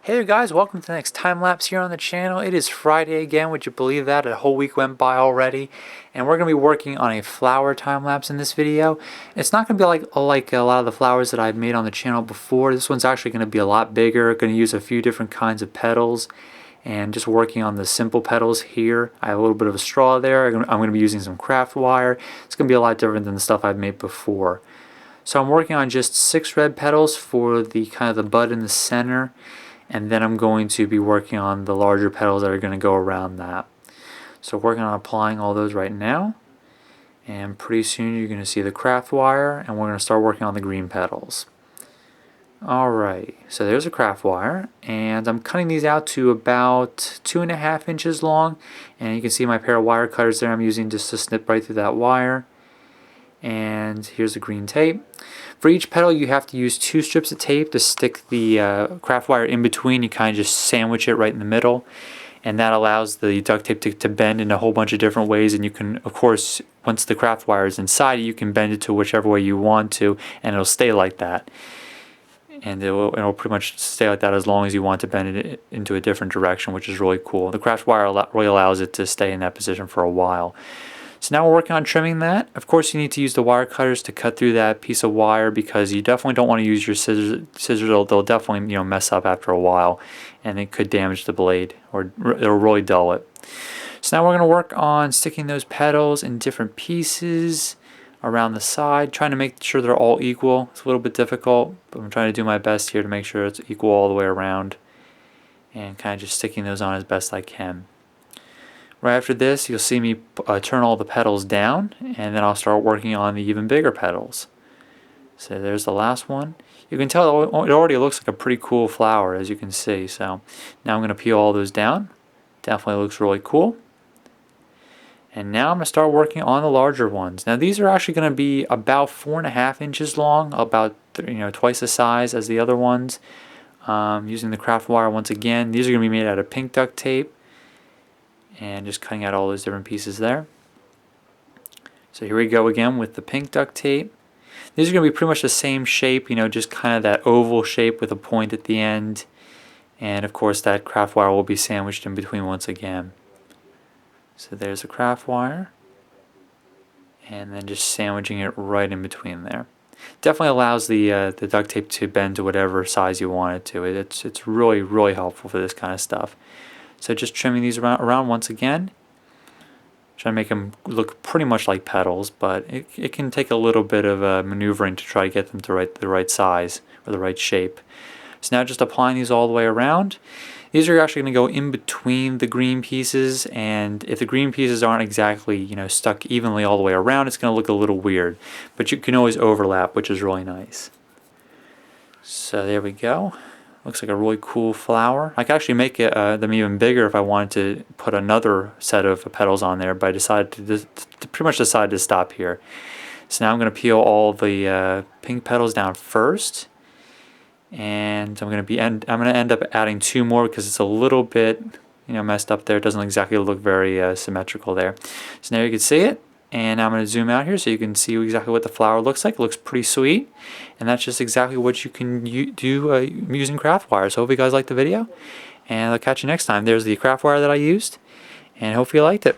Hey there guys, welcome to the next time lapse here on the channel. It is Friday again, would you believe that? A whole week went by already. And we're going to be working on a flower time lapse in this video. It's not going to be like a lot of the flowers that I've made on the channel before. This one's actually going to be a lot bigger. Going to use a few different kinds of petals. And just working on the simple petals here. I have a little bit of a straw there. I'm going to be using some craft wire. It's going to be a lot different than the stuff I've made before. So I'm working on just 6 red petals for the kind of the bud in the center. And then I'm going to be working on the larger petals that are going to go around that. So working on applying all those right now. And pretty soon you're going to see the craft wire, and we're going to start working on the green petals. Alright, so there's a craft wire, and I'm cutting these out to about 2.5 inches long. And you can see my pair of wire cutters there I'm using just to snip right through that wire. And here's the green tape. For each petal you have to use 2 strips of tape to stick the craft wire in between. You kind of just sandwich it right in the middle, and that allows the duct tape to bend in a whole bunch of different ways. And you can, of course, once the craft wire is inside you can bend it to whichever way you want to, and it'll stay like that. And it'll pretty much stay like that as long as you want to bend it into a different direction, which is really cool. The craft wire really allows it to stay in that position for a while. So now we're working on trimming that. Of course you need to use the wire cutters to cut through that piece of wire, because you definitely don't want to use your scissors. They'll definitely mess up after a while, and it could damage the blade, or it'll really dull it. So now we're going to work on sticking those petals in different pieces around the side, trying to make sure they're all equal. It's a little bit difficult, but I'm trying to do my best here to make sure it's equal all the way around, and kind of just sticking those on as best I can. Right after this, you'll see me turn all the petals down, and then I'll start working on the even bigger petals. So there's the last one. You can tell it already looks like a pretty cool flower, as you can see. So now I'm going to peel all those down. Definitely looks really cool. And now I'm going to start working on the larger ones. Now these are actually going to be about 4.5 inches long, about twice the size as the other ones. Using the craft wire once again. These are going to be made out of pink duct tape. And just cutting out all those different pieces there. So here we go again with the pink duct tape. These are going to be pretty much the same shape, just kind of that oval shape with a point at the end. And of course that craft wire will be sandwiched in between once again. So there's the craft wire. And then just sandwiching it right in between there. Definitely allows the duct tape to bend to whatever size you want it to. It's really, really helpful for this kind of stuff. So just trimming these around once again. Trying to make them look pretty much like petals, but it can take a little bit of maneuvering to try to get them to the right size or the right shape. So now just applying these all the way around. These are actually going to go in between the green pieces, and if the green pieces aren't exactly stuck evenly all the way around, it's going to look a little weird. But you can always overlap, which is really nice. So there we go. Looks like a really cool flower. I could actually make them even bigger if I wanted to put another set of petals on there, but I decided to pretty much decided to stop here. So now I'm going to peel all the pink petals down first, and I'm going to end up adding 2 more because it's a little bit messed up there. It doesn't exactly look very symmetrical there. So now you can see it. And now I'm going to zoom out here so you can see exactly what the flower looks like. It looks pretty sweet. And that's just exactly what you can do using craft wire. So hope you guys liked the video. And I'll catch you next time. There's the craft wire that I used. And hope you liked it.